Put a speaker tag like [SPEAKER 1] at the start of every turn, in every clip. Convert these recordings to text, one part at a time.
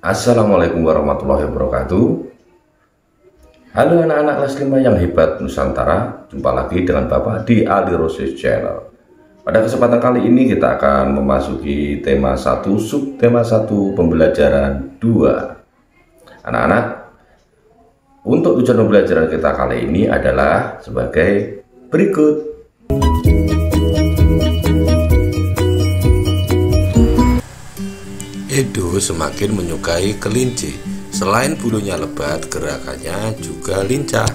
[SPEAKER 1] Assalamualaikum warahmatullahi wabarakatuh. Halo anak-anak kelas 5 yang hebat Nusantara. Jumpa lagi dengan Bapak di Ali Roses Channel. Pada kesempatan kali ini kita akan memasuki tema 1, subtema 1, pembelajaran 2. Anak-anak, untuk tujuan pembelajaran kita kali ini adalah sebagai berikut. Edo semakin menyukai kelinci. Selain bulunya lebat, gerakannya juga lincah.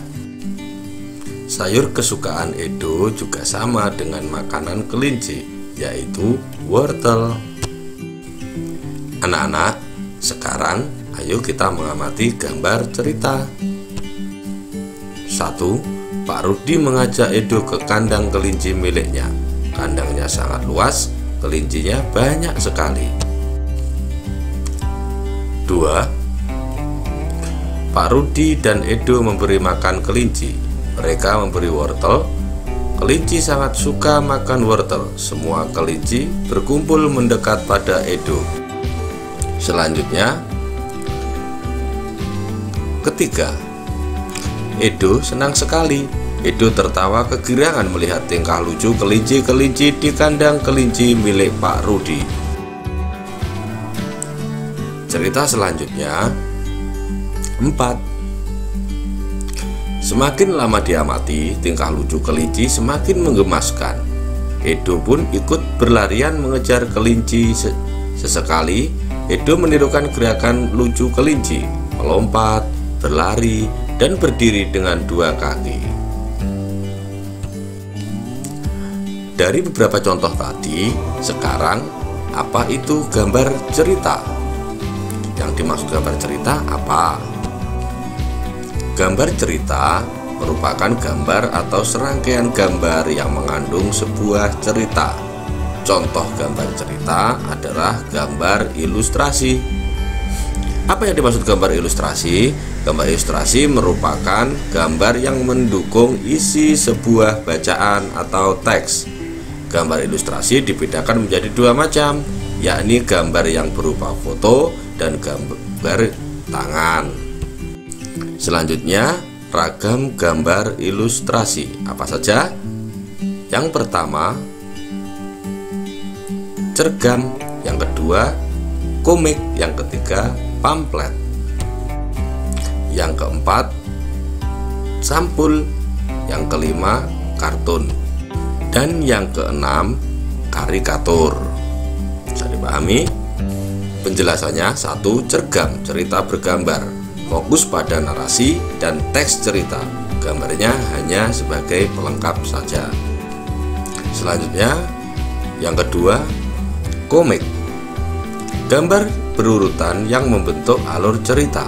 [SPEAKER 1] Sayur kesukaan Edo juga sama dengan makanan kelinci, yaitu wortel. Anak-anak, sekarang ayo kita mengamati gambar cerita. 1. Pak Rudi mengajak Edo ke kandang kelinci miliknya. Kandangnya sangat luas, kelincinya banyak sekali. 2. Pak Rudi dan Edo memberi makan kelinci. Mereka memberi wortel. Kelinci sangat suka makan wortel. Semua kelinci berkumpul mendekat pada Edo. Selanjutnya, ketiga, Edo senang sekali. Edo tertawa kegirangan melihat tingkah lucu kelinci-kelinci di kandang kelinci milik Pak Rudi. Cerita selanjutnya 4. Semakin lama diamati, tingkah lucu kelinci semakin menggemaskan. Edo pun ikut berlarian mengejar kelinci. Sesekali Edo menirukan gerakan lucu kelinci, melompat, berlari, dan berdiri dengan 2 kaki. Dari beberapa contoh tadi, sekarang apa itu gambar cerita? Yang dimaksud gambar cerita apa? Gambar cerita merupakan gambar atau serangkaian gambar yang mengandung sebuah cerita. Contoh gambar cerita adalah gambar ilustrasi. Apa yang dimaksud gambar ilustrasi? Gambar ilustrasi merupakan gambar yang mendukung isi sebuah bacaan atau teks. Gambar ilustrasi dibedakan menjadi 2 macam, yakni gambar yang berupa foto dan gambar tangan. Selanjutnya, ragam gambar ilustrasi apa saja? Yang pertama, cergam. Yang kedua, komik. Yang ketiga, pamflet. Yang keempat, sampul. Yang kelima, kartun. Dan yang keenam, karikatur. Bisa dipahami? Penjelasannya: 1. Cergam, cerita bergambar, fokus pada narasi dan teks cerita. Gambarnya hanya sebagai pelengkap saja. Selanjutnya, yang kedua, komik. Gambar berurutan yang membentuk alur cerita.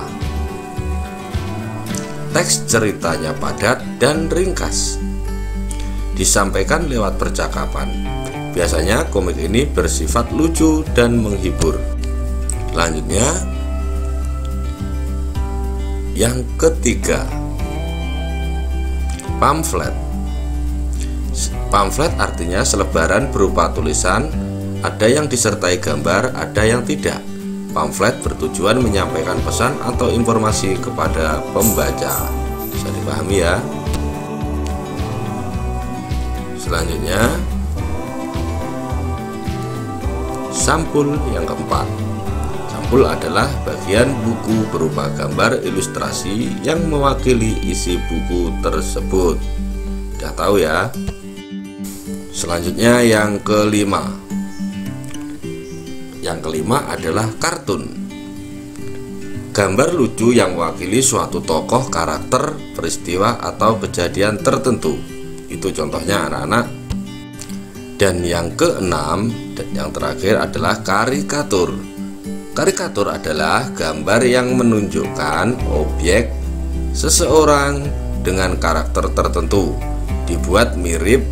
[SPEAKER 1] Teks ceritanya padat dan ringkas, disampaikan lewat percakapan. Biasanya komik ini bersifat lucu dan menghibur. Selanjutnya, yang ketiga, pamflet. Pamflet artinya selebaran berupa tulisan, ada yang disertai gambar, ada yang tidak. Pamflet bertujuan menyampaikan pesan atau informasi kepada pembaca. Bisa dipahami ya? Selanjutnya, sampul yang keempat. Sampul adalah bagian buku berupa gambar ilustrasi yang mewakili isi buku tersebut. Sudah tahu ya? Selanjutnya yang kelima. Yang kelima adalah kartun. Gambar lucu yang mewakili suatu tokoh, karakter, peristiwa, atau kejadian tertentu. Itu contohnya anak-anak. Dan yang keenam dan yang terakhir adalah karikatur. Karikatur adalah gambar yang menunjukkan objek seseorang dengan karakter tertentu, dibuat mirip,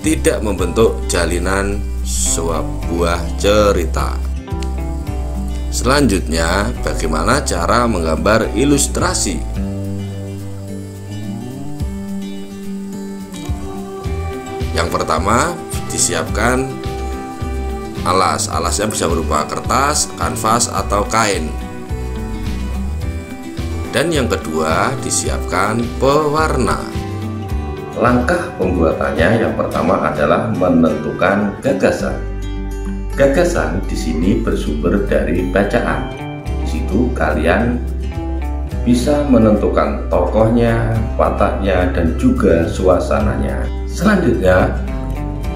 [SPEAKER 1] tidak membentuk jalinan sebuah cerita. Selanjutnya, bagaimana cara menggambar ilustrasi? Yang pertama, disiapkan alas. Alasnya bisa berupa kertas, kanvas, atau kain. Dan yang kedua, disiapkan pewarna. Langkah pembuatannya yang pertama adalah menentukan gagasan. Gagasan di sini bersumber dari bacaan. Di situ kalian bisa menentukan tokohnya, wataknya, dan juga suasananya. Selanjutnya,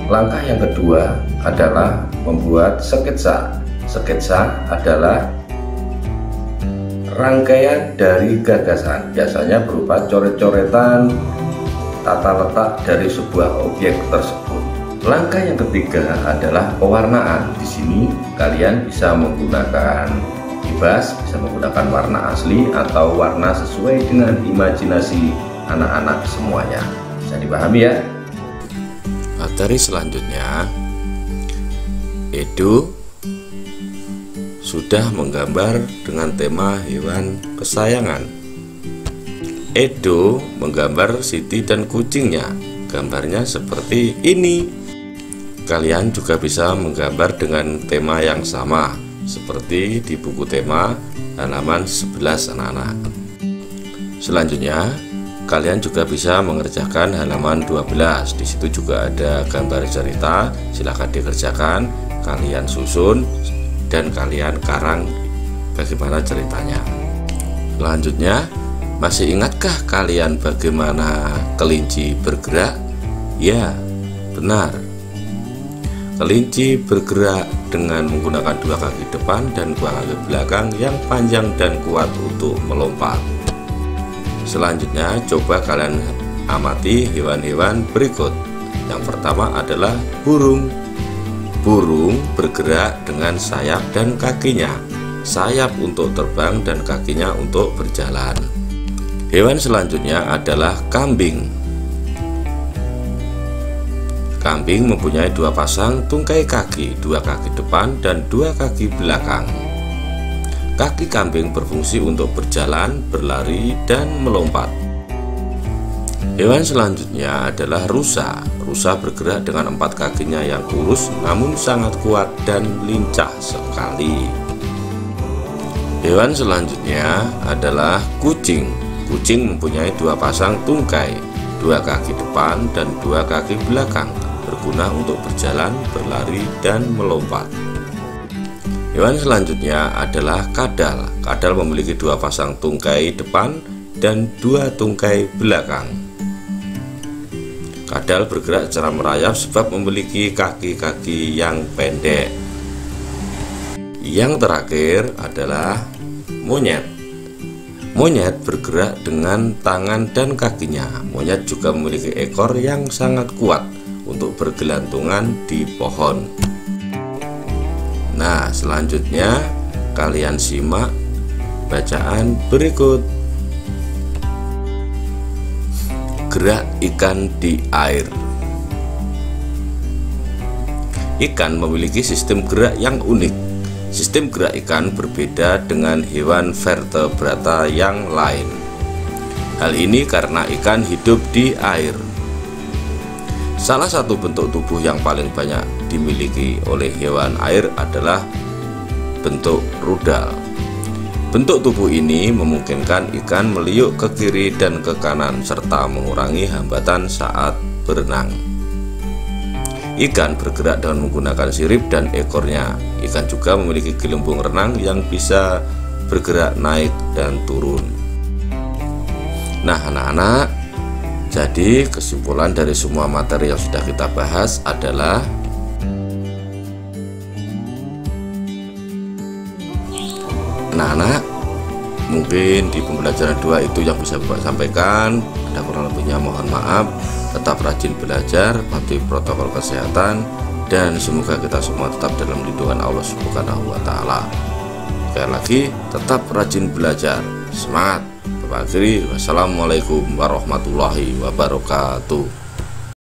[SPEAKER 1] langkah yang kedua adalah membuat sketsa. Sketsa adalah rangkaian dari gagasan, biasanya berupa coret-coretan tata letak dari sebuah objek tersebut. Langkah yang ketiga adalah pewarnaan. Di sini kalian bisa menggunakan bebas, bisa menggunakan warna asli atau warna sesuai dengan imajinasi anak-anak semuanya. Bisa dipahami ya? Materi selanjutnya, Edo sudah menggambar dengan tema hewan kesayangan. Edo menggambar Siti dan kucingnya. Gambarnya seperti ini. Kalian juga bisa menggambar dengan tema yang sama seperti di buku tema halaman 11 anak-anak. Selanjutnya, kalian juga bisa mengerjakan halaman 12. Di situ juga ada gambar cerita. Silahkan dikerjakan, kalian susun dan kalian karang bagaimana ceritanya. Selanjutnya, masih ingatkah kalian bagaimana kelinci bergerak? Ya, benar. Kelinci bergerak dengan menggunakan dua kaki depan dan dua kaki belakang yang panjang dan kuat untuk melompat. Selanjutnya, coba kalian amati hewan-hewan berikut. Yang pertama adalah burung. Burung bergerak dengan sayap dan kakinya. Sayap untuk terbang dan kakinya untuk berjalan. Hewan selanjutnya adalah kambing. Kambing mempunyai dua pasang tungkai kaki, dua kaki depan dan dua kaki belakang. Kaki kambing berfungsi untuk berjalan, berlari, dan melompat. Hewan selanjutnya adalah rusa. Rusa bergerak dengan empat kakinya yang kurus namun sangat kuat dan lincah sekali. Hewan selanjutnya adalah kucing. Kucing mempunyai dua pasang tungkai, dua kaki depan dan dua kaki belakang, berguna untuk berjalan, berlari, dan melompat. Hewan selanjutnya adalah kadal. Kadal memiliki dua pasang tungkai depan dan dua tungkai belakang. Kadal bergerak secara merayap sebab memiliki kaki-kaki yang pendek. Yang terakhir adalah monyet. Monyet bergerak dengan tangan dan kakinya. Monyet juga memiliki ekor yang sangat kuat untuk bergelantungan di pohon. Nah, selanjutnya kalian simak bacaan berikut. Gerak ikan di air. Ikan memiliki sistem gerak yang unik. Sistem gerak ikan berbeda dengan hewan vertebrata yang lain. Hal ini karena ikan hidup di air. Salah satu bentuk tubuh yang paling banyak dimiliki oleh hewan air adalah bentuk rudal. Bentuk tubuh ini memungkinkan ikan meliuk ke kiri dan ke kanan serta mengurangi hambatan saat berenang. Ikan bergerak dengan menggunakan sirip dan ekornya. Ikan juga memiliki gelembung renang yang bisa bergerak naik dan turun. Nah, anak-anak, jadi kesimpulan dari semua materi yang sudah kita bahas adalah anak-anak, mungkin di pembelajaran 2 itu yang bisa Bapak sampaikan. Ada kurang lebihnya mohon maaf. Tetap rajin belajar, patuhi protokol kesehatan, dan semoga kita semua tetap dalam lindungan Allah Subhanahu wa Ta'ala. Sekali lagi, tetap rajin belajar. Semangat. Bapak akhiri, wassalamualaikum warahmatullahi wabarakatuh.